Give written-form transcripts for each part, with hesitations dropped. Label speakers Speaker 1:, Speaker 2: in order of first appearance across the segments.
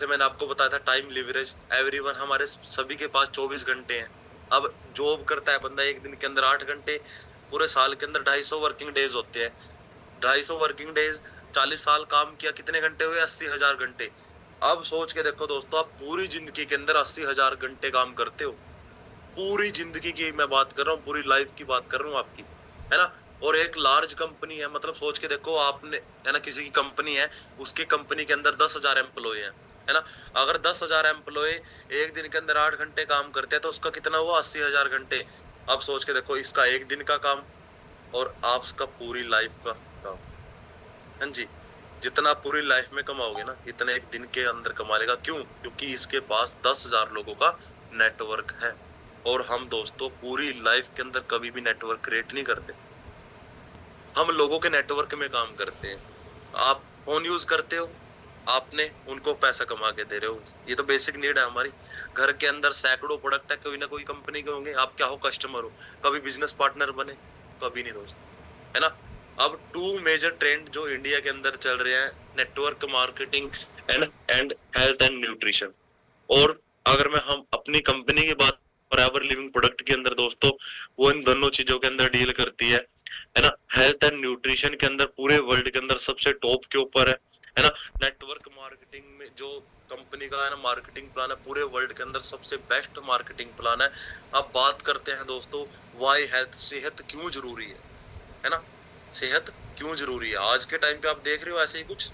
Speaker 1: जैसे मैंने आपको बताया था टाइम लिवरेज, एवरीवन हमारे सभी के पास 24 घंटे हैं। अब जॉब करता है बंदा एक दिन के अंदर 8 घंटे, पूरे साल के अंदर 250 वर्किंग डेज होते हैं। 250 वर्किंग डेज, 40 साल काम किया, कितने घंटे हुए? 80,000 घंटे। अब सोच के देखो दोस्तों, आप पूरी जिंदगी के अंदर 80,000 घंटे काम करते हो। पूरी जिंदगी की मैं बात कर रहा हूँ, पूरी लाइफ की बात कर रहा हूँ आपकी, है ना। और एक लार्ज कंपनी है, मतलब सोच के देखो आपने, है ना, किसी की कंपनी है, उसकी कंपनी के अंदर 10,000 एम्प्लॉय है ना। अगर 10,000 एम्प्लॉय एक दिन के अंदर 8 घंटे काम करते हैं तो उसका कितना हुआ? 80,000 घंटे। अब सोच के देखो, इसका एक दिन का काम और आपका पूरी लाइफ का काम। हाँ जी, जितना आप पूरी लाइफ में कमाओगे ना, इतना एक दिन के अंदर कमा लेगा। क्यों? क्योंकि इसके पास 10,000 लोगों का नेटवर्क है। और हम दोस्तों पूरी लाइफ के अंदर कभी भी नेटवर्क क्रिएट नहीं करते, हम लोगों के नेटवर्क में काम करते हैं। आप फोन यूज करते हो, आपने उनको पैसा कमा के दे रहे हो, ये तो बेसिक नीड है हमारी। घर के अंदर सैकड़ों प्रोडक्ट है, कोई ना कोई कंपनी के होंगे, आप क्या हो? कस्टमर हो। कभी बिजनेस पार्टनर बने? कभी नहीं दोस्त, है ना। अब टू मेजर ट्रेंड जो इंडिया के अंदर चल रहे हैं, network marketing and health and nutrition. और अगर मैं हम अपनी कंपनी की बात, फॉरएवर लिविंग प्रोडक्ट के अंदर दोस्तों, वो इन दोनों चीजों के अंदर डील करती है ना। हेल्थ एंड न्यूट्रिशन के अंदर पूरे वर्ल्ड के अंदर सबसे टॉप के ऊपर है ना। नेटवर्क मार्केटिंग में जो कंपनी का है ना मार्केटिंग प्लान है, पूरे वर्ल्ड के अंदर सबसे बेस्ट मार्केटिंग प्लान है। अब बात करते हैं दोस्तों, वाई हेल्थ, सेहत क्यों जरूरी है ना। सेहत क्यों जरूरी है आज के टाइम पे? आप देख रहे हो ऐसे ही कुछ,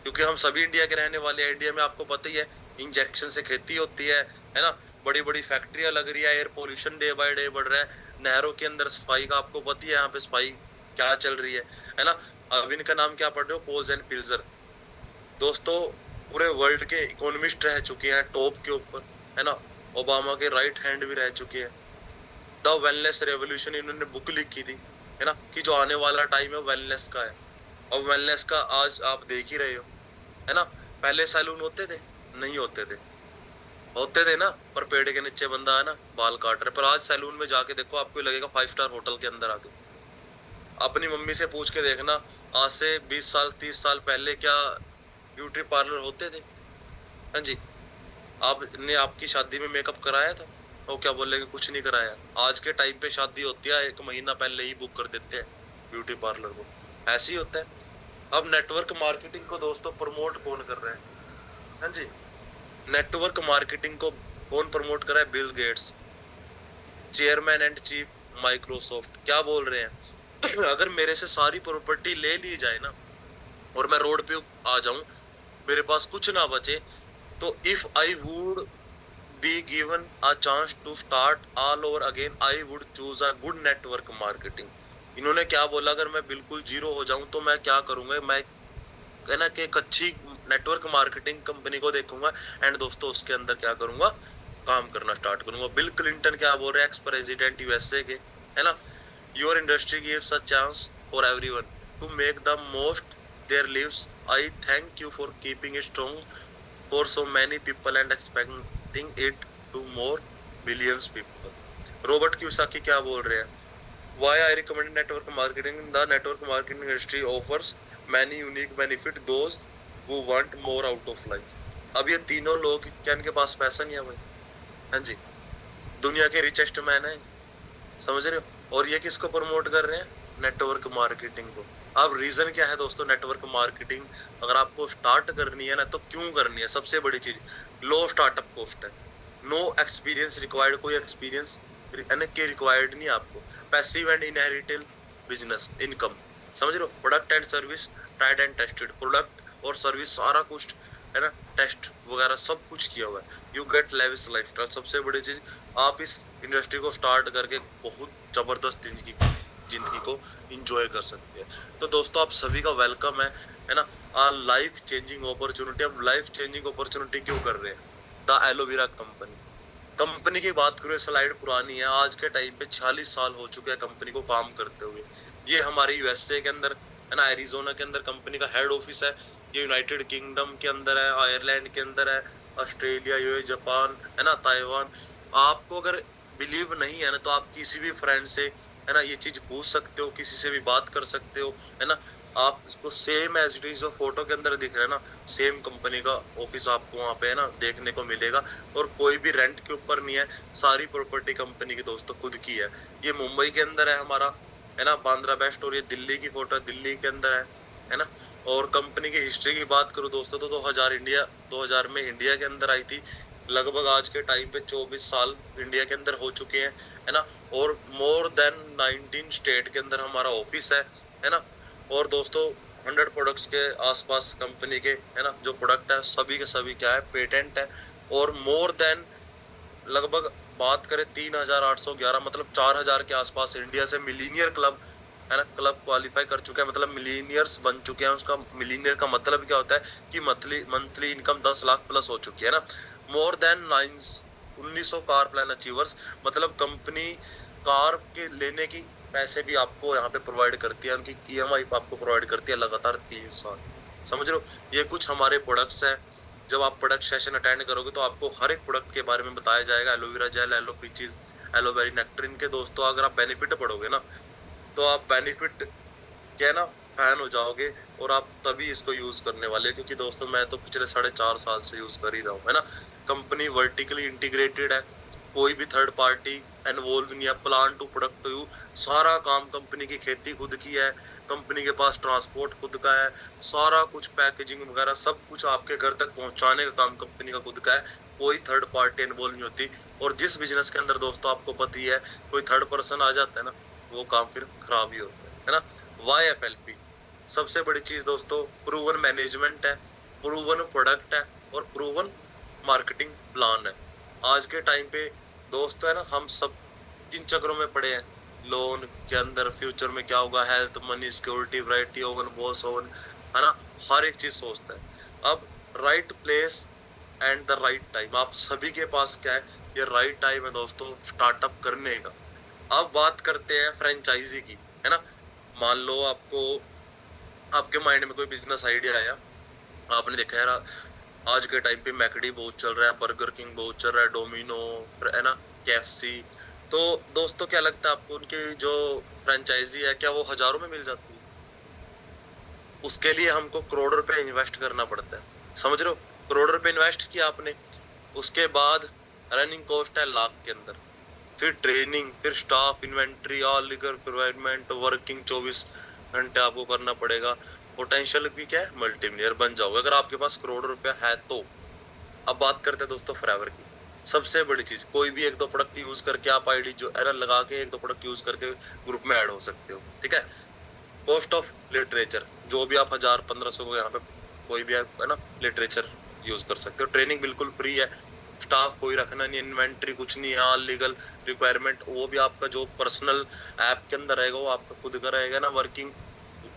Speaker 1: क्योंकि हम सभी इंडिया के रहने वाले हैं। इंडिया में आपको पता ही है, इंजेक्शन से खेती होती है ना। बड़ी बड़ी फैक्ट्रियां लग रही है, air pollution day by day बढ़ रहा है। नहरों के अंदर सफाई का आपको पता ही है, यहाँ पे सफाई क्या चल रही है ना। अब इनका नाम क्या पढ़ रहे हो? पोल्स एंड पिल्जर। दोस्तों पूरे वर्ल्ड के इकोनॉमिस्ट रह चुके हैं टॉप के ऊपर, है ना। ओबामा के राइट हैंड भी रह चुके हैं। द वेलनेस रेवोल्यूशन इन्होंने बुक लिखी थी, है ना, कि जो आने वाला टाइम है वेलनेस का है। और वेलनेस का आज आप देख ही रहे हो, है ना। पहले सैलून होते थे? नहीं होते थे। होते थे ना, पर पेड़ के नीचे बंदा है ना बाल काट रहे। पर आज सैलून में जाके देखो, आपको लगेगा 5 स्टार होटल के अंदर आके। अपनी मम्मी से पूछ के देखना, आज से 20 साल 30 साल पहले क्या ब्यूटी पार्लर होते थे? हाँ जी। आपने आपकी शादी में मेकअप कराया था? वो क्या बोलेंगे? कुछ नहीं कराया। आज के टाइम पे शादी होती है, 1 महीना पहले ही बुक कर देते हैं ब्यूटी पार्लर को। ऐसे ही होता है। अब नेटवर्क मार्केटिंग को दोस्तों प्रमोट कौन कर रहे हैं? हाँ जी, नेटवर्क मार्केटिंग को कौन प्रमोट कर रहा है? Bill Gates, chairman and chief Microsoft. क्या बोल रहे हैं? अगर मेरे से सारी प्रॉपर्टी ले ली जाए ना, और मैं रोड पे आ जाऊं, मेरे पास कुछ ना बचे, तो if I would be given a chance to start all over again, I would choose a good network marketing. इन्होंने क्या बोला? अगर मैं बिल्कुल जीरो हो जाऊं तो मैं क्या करूंगा? मैं, है ना, कि एक अच्छी नेटवर्क मार्केटिंग कंपनी को देखूंगा, एंड दोस्तों उसके अंदर क्या करूंगा? काम करना स्टार्ट करूंगा। बिल क्लिंटन क्या बोल रहे हैं, एक्स प्रेसिडेंट यूएसए के, है ना। Your industry gives a chance for everyone to make the most their lives. I thank you for keeping it strong for so many people and expanding it to more millions people. Robert Kiyosaki क्या बोल रहे हैं? Why I recommend network marketing? The network marketing industry offers many unique benefit those who want more out of life. अब ये तीनों लोग क्या इनके पास पैसा नहीं है भाई? हाँ जी, दुनिया के रिचेस्ट मैन है, समझ रहे हो। और ये किसको प्रमोट कर रहे हैं? नेटवर्क मार्केटिंग को। अब रीजन क्या है दोस्तों? नेटवर्क मार्केटिंग अगर आपको स्टार्ट करनी है ना, तो क्यों करनी है? सबसे बड़ी चीज, लो स्टार्टअप कॉस्ट है, नो एक्सपीरियंस रिक्वायर्ड। कोई एक्सपीरियंस के रिक्वायर्ड नहीं आपको। Passive and inherited business income, समझ रहे हो। Product and service tried and tested, product और सर्विस सारा कुछ, है ना, टेस्ट वगैरह सब कुछ किया हुआ है। यू गेट लेविश लाइफस्टाइल, सबसे बड़ी चीज, आप इस इंडस्ट्री को स्टार्ट करके बहुत जबरदस्त जिंदगी को एंजॉय कर सकते हैं। तो दोस्तों आप सभी का वेलकम है ना। Life changing opportunity. अब लाइफ चेंजिंग अपॉर्चुनिटी क्यों कर रहे हैं? The aloe vera company. कंपनी की बात करें, स्लाइड पुरानी है, आज के टाइम पे 46 साल हो चुके हैं कंपनी को काम करते हुए। ये हमारे यूएसए के अंदर, है ना, एरिजोना के अंदर कंपनी का हेड ऑफिस है। ये यूनाइटेड किंगडम के अंदर है, आयरलैंड के अंदर है, ऑस्ट्रेलिया, यूए, जापान, है ना, ताइवान। आपको अगर बिलीव नहीं है ना, तो आप किसी भी फ्रेंड से, है ना, ये चीज पूछ सकते हो, किसी से भी बात कर सकते हो, है ना। आप इसको सेम एज इट इज जो फोटो के अंदर दिख रहा है ना, सेम कंपनी का ऑफिस आपको वहाँ पे है ना देखने को मिलेगा। और कोई भी रेंट के ऊपर नहीं है, सारी प्रॉपर्टी कंपनी की दोस्तों खुद की है। ये मुंबई के अंदर है हमारा, है ना, बांद्रा बेस्ट। और ये दिल्ली की फोटो दिल्ली के अंदर है ना। और कंपनी की हिस्ट्री की बात करूँ दोस्तों तो 2000 में इंडिया के अंदर आई थी। लगभग आज के टाइम पे 24 साल इंडिया के अंदर हो चुके हैं, है ना। और मोर देन 19 स्टेट के अंदर हमारा ऑफिस है ना। और दोस्तों 100 प्रोडक्ट्स के आसपास कंपनी के, है ना, जो प्रोडक्ट है सभी के सभी क्या है, पेटेंट है। और मोर देन लगभग बात करें 3811 मतलब 4000 के आसपास इंडिया से मिलीनियर क्लब, है ना, क्लब क्वालिफाई कर चुके हैं, मतलब मिलीनियर्स बन चुके हैं। उसका मिलीनियर का मतलब क्या होता है कि मंथली इनकम 10 लाख प्लस हो चुकी है ना। More than 1900 car plan achievers, मतलब कंपनी कार के लेने की पैसे भी आपको यहाँ पे प्रोवाइड करती है, उनकी ईएमआई आपको प्रोवाइड करती है लगातार 3 साल। समझ रहे हो, ये कुछ हमारे प्रोडक्ट्स हैं। जब आप प्रोडक्ट सेशन अटेंड करोगे तो आपको हर एक प्रोडक्ट के बारे में बताया जाएगा। एलोवेरा जेल, एलो पीचीज, एलोवेरी नेक्टर, इनके दोस्तों अगर आप बेनिफिट पढ़ोगे ना तो आप बेनिफिट क्या है ना फैन हो जाओगे। और आप तभी इसको यूज करने वाले, क्योंकि दोस्तों मैं तो पिछले 4.5 साल से यूज कर ही रहा हूँ, है ना। कंपनी वर्टिकली इंटीग्रेटेड है, कोई भी थर्ड पार्टी इन्वॉल्व नहीं है। Plan to product to you, सारा काम कंपनी की, खेती खुद की है, कंपनी के पास ट्रांसपोर्ट खुद का है, सारा कुछ पैकेजिंग वगैरह सब कुछ आपके घर तक पहुंचाने का काम कंपनी का खुद का है। कोई थर्ड पार्टी इन्वॉल्व नहीं होती। और जिस बिजनेस के अंदर दोस्तों आपको पता ही है कोई थर्ड पर्सन आ जाता है ना, वो काम फिर खराब ही होता है ना। YFLP सबसे बड़ी चीज दोस्तों, प्रूवन मैनेजमेंट है, प्रूवन प्रोडक्ट है और प्रूवन मार्केटिंग प्लान है। आज के टाइम पे दोस्तों है ना, हम सब किन चक्रों में पड़े हैं, लोन के अंदर फ्यूचर में क्या होगा, health, money, security, variety oven, boss oven, है ना, हर एक चीज सोचता है। अब right place and the right time, आप सभी के पास क्या है, ये राइट टाइम है दोस्तों स्टार्टअप करने का। अब बात करते हैं फ्रेंचाइजी की, है ना। मान लो आपके माइंड में कोई बिजनेस आइडिया आया, आपने देखा यार आज के टाइम पे मैकडी बहुत चल रहा है, बर्गर किंग बहुत चल रहा है, डोमिनो, है ना, KFC। तो दोस्तों क्या लगता है आपको, उनकी जो फ्रेंचाइजी है क्या वो हजारों में मिल जाती है? उसके लिए हमको करोड़ रुपए इन्वेस्ट करना पड़ता है, समझ रहे हो। करोड़ रुपए इन्वेस्ट किया आपने, उसके बाद रनिंग कॉस्ट है लाख के अंदर, फिर ट्रेनिंग, फिर staff, inventory, all legal requirement, working 24 घंटे आपको करना पड़ेगा। पोटेंशियल भी क्या है, मल्टी मिलियनर बन जाओगे अगर आपके पास करोड़ रुपया है तो। अब बात करते हैं दोस्तों फॉरएवर की। सबसे बड़ी चीज, कोई भी एक दो प्रोडक्ट यूज करके आप आईडी जो एरर लगा के एक दो प्रोडक्ट यूज करके ग्रुप में ऐड हो सकते हो, ठीक है। कॉस्ट ऑफ लिटरेचर, जो भी आप 1000-1500 को यहाँ पे कोई भी आप है ना लिटरेचर यूज कर सकते हो। ट्रेनिंग बिल्कुल फ्री है, स्टाफ कोई रखना नहीं, इन्वेंट्री कुछ नहीं है, ऑल लीगल रिक्वायरमेंट वो भी आपका जो पर्सनल ऐप के अंदर रहेगा वो आपका खुद का रहेगा ना, वर्किंग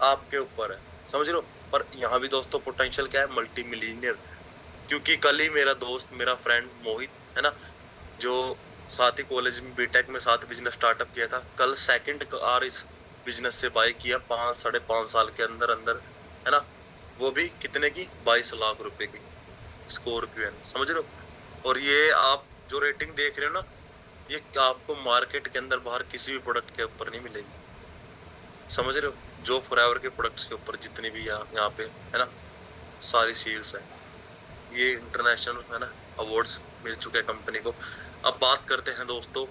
Speaker 1: आपके ऊपर है, समझ रहे हो। पर यहाँ भी दोस्तों पोटेंशियल क्या है, मल्टी मिलीनियर। क्योंकि कल ही मेरा दोस्त, मेरा फ्रेंड मोहित, है ना, जो साथ ही कॉलेज में बीटेक में साथ बिजनेस स्टार्टअप किया था, कल सेकंड कार इस बिजनेस से बाय किया 5-5.5 साल के अंदर अंदर, है ना। वो भी कितने की, 22 लाख रुपए की स्कॉर्पियो, समझ रहे हो। और ये आप जो रेटिंग देख रहे हो ना, ये आपको मार्केट के अंदर बाहर किसी भी प्रोडक्ट के ऊपर नहीं मिलेगी, समझ रहे हो। जो फॉरएवर के प्रोडक्ट्स के ऊपर जितनी भी यहाँ पे है ना सारी सील्स है, ये इंटरनेशनल है ना अवार्ड्स मिल चुके हैं कंपनी को। अब बात करते हैं दोस्तों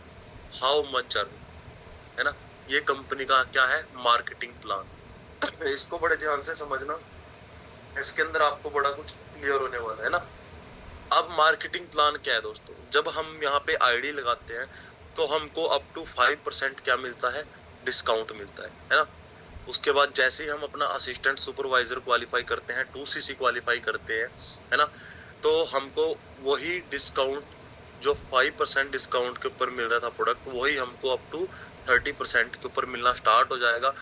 Speaker 1: हाउ मच अर्न, है ना। ये कंपनी का क्या है, मार्केटिंग प्लान। इसको बड़े ध्यान से समझना, इसके अंदर आपको बड़ा कुछ क्लियर होने वाला है ना। अब मार्केटिंग प्लान क्या है दोस्तों, जब हम यहाँ पे आईडी लगाते हैं तो हमको अप टू 5% क्या मिलता है, डिस्काउंट मिलता है ना। उसके बाद जैसे ही हम अपना असिस्टेंट सुपरवाइजर क्वालिफाई करते हैं, 2CC क्वालिफाई करते हैं, है ना, तो हमको वही डिस्काउंट जो 5% डिस्काउंट के ऊपर मिल रहा था प्रोडक्ट, वही हमको अप टू 30% के ऊपर मिलना स्टार्ट हो जाएगा।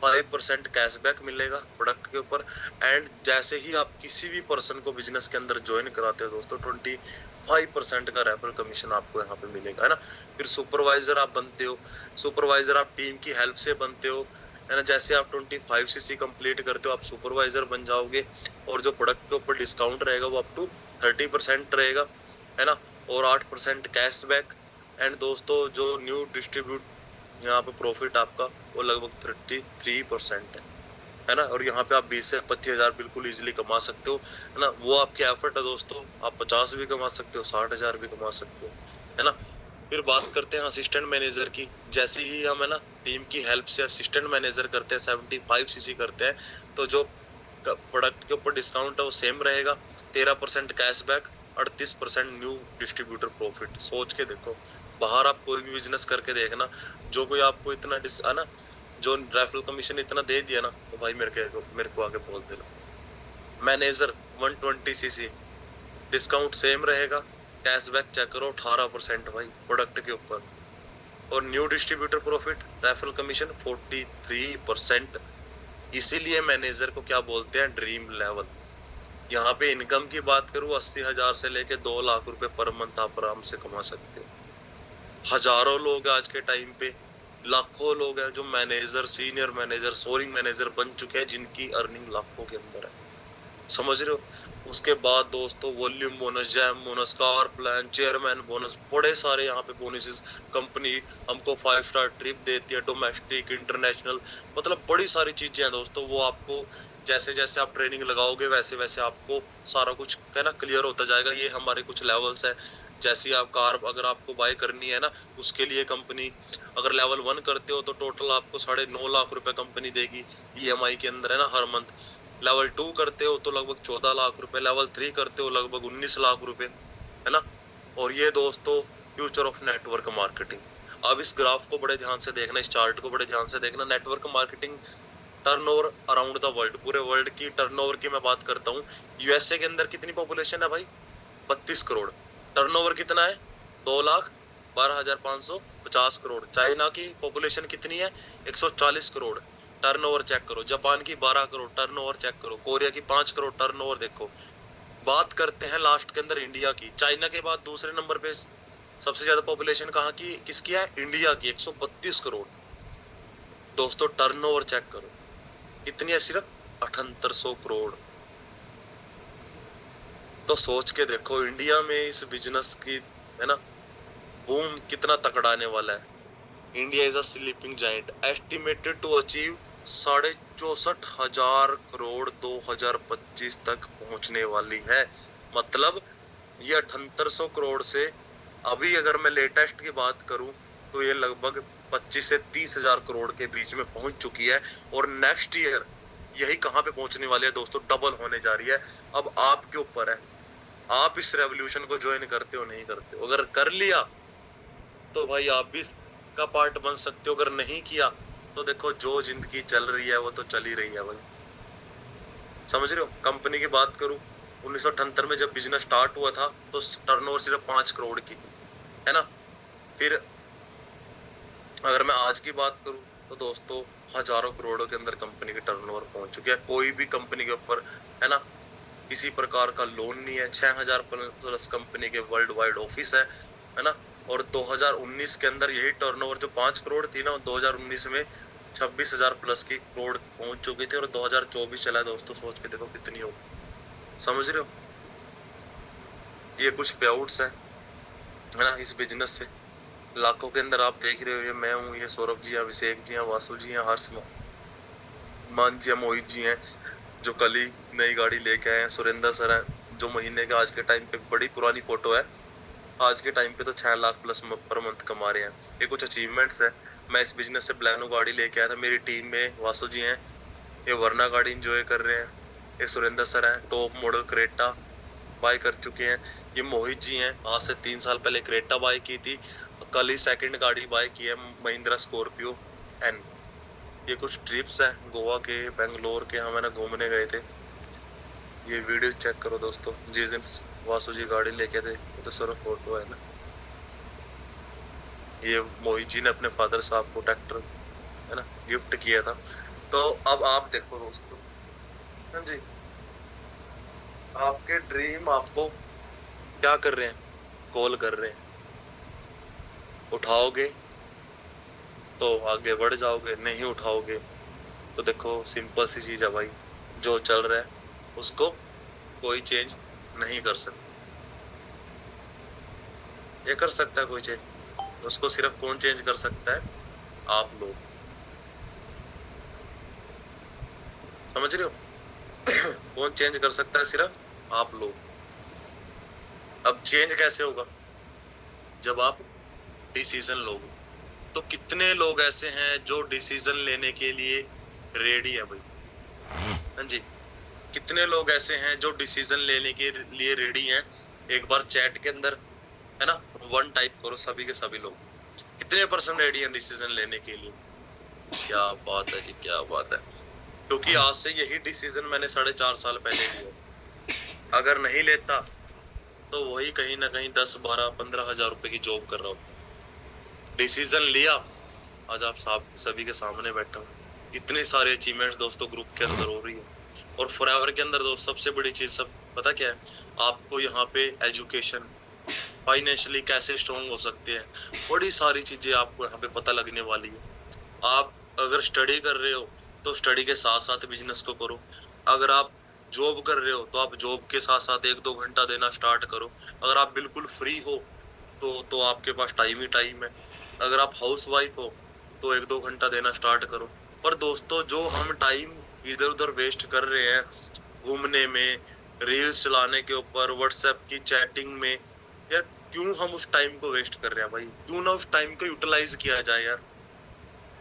Speaker 1: 5% कैशबैक मिलेगा प्रोडक्ट के ऊपर। एंड जैसे ही आप किसी भी पर्सन को बिजनेस के अंदर ज्वाइन कराते हो दोस्तों, 25% का रेफरल कमीशन आपको यहाँ पे मिलेगा, है ना। फिर सुपरवाइजर आप बनते हो, सुपरवाइजर आप टीम की हेल्प से बनते हो, है ना। जैसे आप 25CC कंप्लीट करते हो आप सुपरवाइजर बन जाओगे। और जो प्रोडक्ट के ऊपर डिस्काउंट रहेगा वो अप टू 30% रहेगा, है ना। और 8% कैशबैक। एंड दोस्तों जो न्यू डिस्ट्रीब्यूट यहाँ पे प्रॉफिट आपका वो लगभग 33% है, है ना। और यहाँ पे आप 20 से 25 हजार बिल्कुल इजीली कमा सकते हो, है ना। वो आपके एफर्ट है दोस्तों, आप 50 भी कमा सकते हो, 60 हजार भी कमा सकते हो, है ना। फिर बात करते हैं असिस्टेंट मैनेजर की। जैसे ही हम, है ना, टीम की हेल्प से असिस्टेंट मैनेजर करते हैं, 75 सीसी करते हैं, तो जो प्रोडक्ट के ऊपर डिस्काउंट है वो सेम रहेगा, 13% कैशबैक, 38% न्यू डिस्ट्रीब्यूटर प्रॉफिट। सोच के देखो, बाहर आप कोई भी बिजनेस करके देखना, जो कोई आपको इतना है ना, जो रेफरल कमीशन इतना दे दिया ना, तो भाई मेरे को आगे बोल देना। मैनेजर 120 सीसी, डिस्काउंट सेम रहेगा, कैशबैक चेक करो 18% भाई प्रोडक्ट के ऊपर, और new distributor profit referral commission 43%। इसीलिए मैनेजर को क्या बोलते हैं, ड्रीम लेवल। यहाँ पे इनकम की बात करूँ, 80 हजार से लेके 2 लाख रुपए पर मंथ आप आराम से कमा सकते हो। हजारों लोग आज के टाइम पे, लाखों लोग हैं जो manager, senior manager, soaring manager बन चुके हैं, जिनकी अर्निंग लाखों के अंदर है, समझ रहे हो। उसके बाद दोस्तों volume bonus, jam bonus, car plan, chairman bonus, बड़े सारे यहाँ पे बोनसेस। कंपनी हमको 5 स्टार ट्रिप देती है, डोमेस्टिक इंटरनेशनल, मतलब बड़ी सारी चीजें हैं दोस्तों। वो आपको जैसे जैसे आप ट्रेनिंग लगाओगे वैसे वैसे आपको सारा कुछ, है ना, क्लियर होता जाएगा। ये हमारे कुछ लेवल्स है। जैसे आप कार अगर आपको बाय करनी है ना, उसके लिए कंपनी, अगर लेवल 1 करते हो तो टोटल आपको 9.5 लाख रुपए कंपनी देगी ईएमआई के अंदर, है ना, हर मंथ। लेवल 2 करते हो तो लगभग 14 लाख रुपए, लेवल 3 करते हो लगभग 19 लाख रुपए, है ना। और ये दोस्तों फ्यूचर ऑफ नेटवर्क मार्केटिंग। अब इस ग्राफ को बड़े ध्यान से देखना, इस चार्ट को बड़े ध्यान से देखना। Network marketing turnover around the world, पूरे वर्ल्ड की टर्नओवर की मैं बात करता हूँ। यूएसए के अंदर कितनी पॉपुलेशन है भाई, 32 करोड़। टर्नओवर कितना है, 2,12,550 करोड़। चाइना की पॉपुलेशन कितनी है, 140 करोड़। टर्नओवर चेक करो। जापान की 12 करोड़, टर्नओवर चेक करो। कोरिया की 5 करोड़, टर्नओवर देखो। बात करते हैं लास्ट के अंदर इंडिया की। चाइना के बाद दूसरे नंबर पे सबसे ज्यादा पॉपुलेशन कहाँ की, किसकी है, इंडिया की, 132 करोड़। दोस्तों टर्नओवर चेक करो, कितनी है, सिर्फ 7800 करोड़। तो सोच के देखो इंडिया में इस बिजनेस की, है ना, बूम कितना तकड़ा आने वाला है। India is a sleeping giant, estimated to achieve 64,500 crore 2025 तक पहुंचने वाली है। मतलब ये 7800 करोड़ से, अभी अगर मैं लेटेस्ट की बात करूं, तो ये लगभग 25 से 30 हजार करोड़ के बीच में पहुंच चुकी है। और नेक्स्ट ईयर यही कहाँ पे पहुंचने वाली है दोस्तों, डबल होने जा रही है। अब आपके ऊपर है, आप इस रेवोल्यूशन को ज्वाइन करते हो नहीं करते हो। अगर कर लिया तो भाई आप भी इसका पार्ट बन सकते हो, अगर नहीं किया तो देखो जो जिंदगी चल रही है वो तो चल ही रही है भाई, समझ रहे हो। कंपनी की बात करूं, 1978 में जब बिजनेस स्टार्ट हुआ था तो टर्नओवर सिर्फ 5 करोड़ की थी, है ना। फिर अगर मैं आज की बात करूं तो दोस्तों हजारों करोड़ों के अंदर कंपनी के टर्नओवर पहुंच चुके हैं। कोई भी कंपनी के ऊपर, है ना, किसी प्रकार का लोन नहीं है। 6,000 प्लस कंपनी के वर्ल्ड वाइड ऑफिस है ना। और 2019 के अंदर यही टर्नओवर जो 5 करोड़ थी ना, 2019 में 26,000 प्लस की करोड़ पहुंच चुकी थी। और 2024 चला है दोस्तों, सोच के देखो कितनी हो, समझ रहे हो। ये कुछ पे आउट्स है ना इस बिजनेस से। लाखों के अंदर आप देख रहे हो, ये मैं हूँ, ये सौरभ जी, अभिषेक जी, वासु जी, हर्ष मान जी, मोहित जी हैं, जो कल ही नई गाड़ी लेके आए हैं। सुरेंद्र सर हैं, जो महीने के आज के टाइम पे, बड़ी पुरानी फोटो है, आज के टाइम पे तो 6 लाख प्लस पर मंथ कमा रहे हैं। ये कुछ अचीवमेंट्स है। मैं इस बिजनेस से ब्लैनो गाड़ी लेके आया था। मेरी टीम में वासु जी हैं, ये वरना गाड़ी इंजॉय कर रहे हैं। ये सुरेंद्र सर हैं, टॉप मॉडल क्रेटा बाय कर चुके हैं। ये मोहित जी हैं, आज से 3 साल पहले क्रेटा बाय की थी, कल ही सेकंड गाड़ी बाय की है, महिंद्रा स्कॉर्पियो एन। ये कुछ ट्रिप्स हैं गोवा के, बेंगलोर के, हम है ना घूमने गए थे। ये वीडियो चेक करो दोस्तों, जिस दिन वासु जी गाड़ी लेके थे, ये तो सर फोटो है ना। ये मोहित जी ने अपने फादर साहब को ट्रैक्टर, है ना, गिफ्ट किया था। तो अब आप देखो दोस्तों, हाँ जी, आपके ड्रीम आपको क्या कर रहे हैं, कॉल कर रहे हैं। उठाओगे तो आगे बढ़ जाओगे, नहीं उठाओगे तो देखो सिंपल सी चीज है भाई, जो चल रहा है उसको कोई चेंज नहीं कर सकता। ये कर सकता है कोई चेंज, उसको सिर्फ कौन चेंज कर सकता है, आप लोग। समझ रहे हो? कौन चेंज कर सकता है? सिर्फ आप लोग। अब चेंज कैसे होगा? जब आप डिसीजन लोगे। तो कितने लोग ऐसे हैं जो डिसीजन लेने के लिए रेडी है भाई? हाँ जी। कितने लोग ऐसे हैं जो डिसीजन लेने के लिए रेडी हैं? एक बार चैट के अंदर, है ना, वन टाइप करो, सभी के सभी लोग कितने परसेंट रेडी हैं डिसीजन लेने के लिए? क्या बात है जी, क्या बात है। क्योंकि आज से यही डिसीजन मैंने 4.5 साल पहले लिया। अगर नहीं लेता तो वही कहीं ना कहीं 10, 12, 15 हजार रुपए की जॉब कर रहा हूँ। डिसीजन लिया, आज आप सभी के सामने बैठा हूँ। इतने सारे अचीवमेंट्स दोस्तों ग्रुप के अंदर हो रही है। और फॉरएवर के अंदर दोस्त सबसे बड़ी चीज सब पता क्या है? आपको यहाँ पे एजुकेशन, फाइनेंशियली कैसे स्ट्रॉन्ग हो सकते हैं, बड़ी सारी चीजें आपको यहाँ पे पता लगने वाली है। आप अगर स्टडी कर रहे हो तो स्टडी के साथ साथ बिजनेस को करो। अगर आप जॉब कर रहे हो तो आप जॉब के साथ साथ 1-2 घंटा देना स्टार्ट करो। अगर आप बिल्कुल फ्री हो तो आपके पास टाइम ही टाइम है। अगर आप हाउस वाइफ हो तो 1-2 घंटा देना स्टार्ट करो। पर दोस्तों जो हम टाइम इधर उधर वेस्ट कर रहे हैं, घूमने में, रील्स चलाने के ऊपर, व्हाट्सएप की चैटिंग में, यार क्यों हम उस टाइम को वेस्ट कर रहे हैं भाई? क्यों ना उस टाइम को यूटिलाइज किया जाए यार?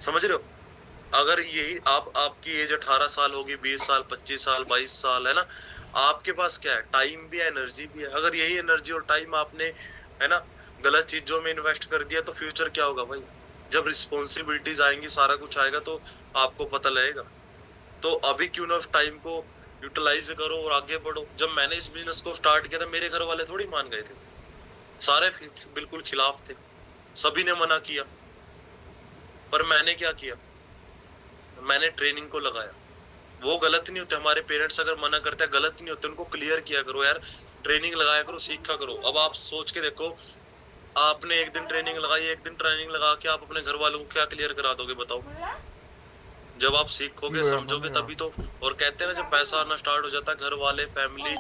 Speaker 1: समझ रहे हो? अगर यही आपकी एज 18 साल होगी, 20 साल, 25 साल, 22 साल, है ना, आपके पास क्या है? टाइम भी है, एनर्जी भी है। अगर यही एनर्जी और टाइम आपने, है ना, गलत चीजों में इन्वेस्ट कर दिया तो फ्यूचर क्या होगा भाई? जब रिस्पॉन्सिबिलिटीज आएंगी, सारा कुछ आएगा तो आपको पता लगेगा। तो अभी क्यों ना उस टाइम को यूटिलाइज करो और आगे बढ़ो। जब मैंने इस बिजनेस को स्टार्ट किया था, मेरे घर वाले थोड़ी मान गए थे, सारे बिल्कुल खिलाफ थे, सभी ने मना किया। पर मैंने क्या किया? मैंने ट्रेनिंग को लगाया। वो गलत नहीं होते, हमारे पेरेंट्स अगर मना करते हैं गलत नहीं होते, उनको क्लियर किया करो यार, ट्रेनिंग लगाया करो, सीखा करो। अब आप सोच के देखो, आपने एक दिन ट्रेनिंग लगाई, एक दिन ट्रेनिंग लगा के आप अपने घर वालों को क्या क्लियर करा दोगे बताओ? जब आप सीखोगे, समझोगे तभी तो। और कहते हैं ना, जब पैसा आना स्टार्ट हो जाता है, घर वाले, फैमिली,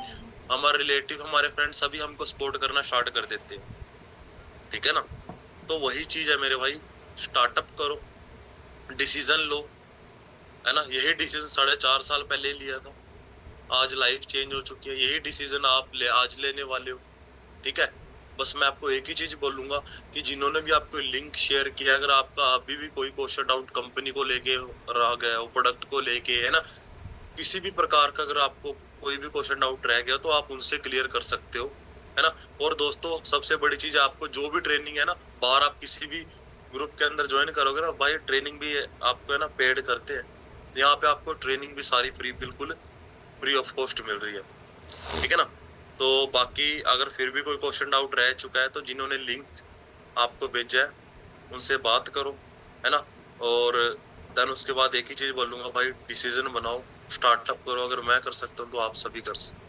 Speaker 1: हमारे रिलेटिव, हमारे फ्रेंड्स सभी हमको सपोर्ट करना स्टार्ट कर देते हैं। ठीक है ना? तो वही चीज है मेरे भाई, स्टार्टअप करो, डिसीजन लो, है ना। यही डिसीजन 4.5 साल पहले लिया था, आज लाइफ चेंज हो चुकी है। यही डिसीजन आप आज लेने वाले हो। ठीक है? बस मैं आपको एक ही चीज बोलूंगा कि जिन्होंने भी आपको लिंक शेयर किया, अगर आपका अभी भी कोई क्वेश्चन डाउट कंपनी को लेके रह गया हो, प्रोडक्ट को लेके, है ना, किसी भी प्रकार का अगर आपको कोई भी क्वेश्चन डाउट रह गया तो आप उनसे क्लियर कर सकते हो, है ना। और दोस्तों सबसे बड़ी चीज, आपको जो भी ट्रेनिंग है ना, बाहर आप किसी भी ग्रुप के अंदर ज्वाइन करोगे ना भाई, ट्रेनिंग भी आपको, है ना, पेड करते हैं। यहाँ पे आपको ट्रेनिंग भी सारी फ्री, बिल्कुल फ्री ऑफ कॉस्ट मिल रही है। ठीक है ना? तो बाकी अगर फिर भी कोई क्वेश्चन डाउट रह चुका है तो जिन्होंने लिंक आपको भेजा है उनसे बात करो, है ना। और देन उसके बाद एक ही चीज बोलूंगा भाई, डिसीजन बनाओ, स्टार्टअप करो। अगर मैं कर सकता हूँ तो आप सभी कर सकते।